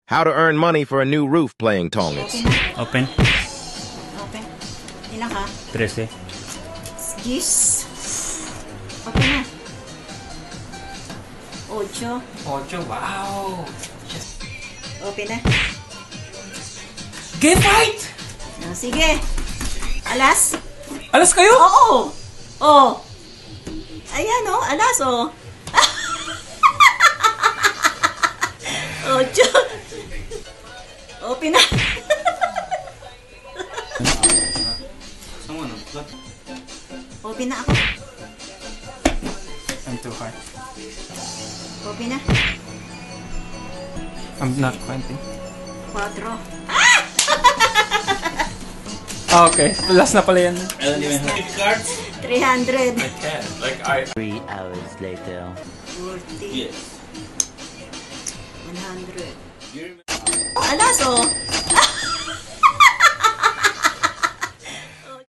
How to earn money for a new roof playing tongits. Open. Open. Ilan ka? 13. Gis. Open na. 8. 8. Wow! Open na. Game fight! Oh, sige. Alas? Alas kayo? Oo. Oh. Ayan oh, alas oh. 8. Open na. Open na ako. I'm too hard. Open na. I'm not counting. 4. Okay, last na pala yan. I don't even have cards. 300. I can. Like I. 3 hours later. 40. Yes. 100. You remember? Alas oh.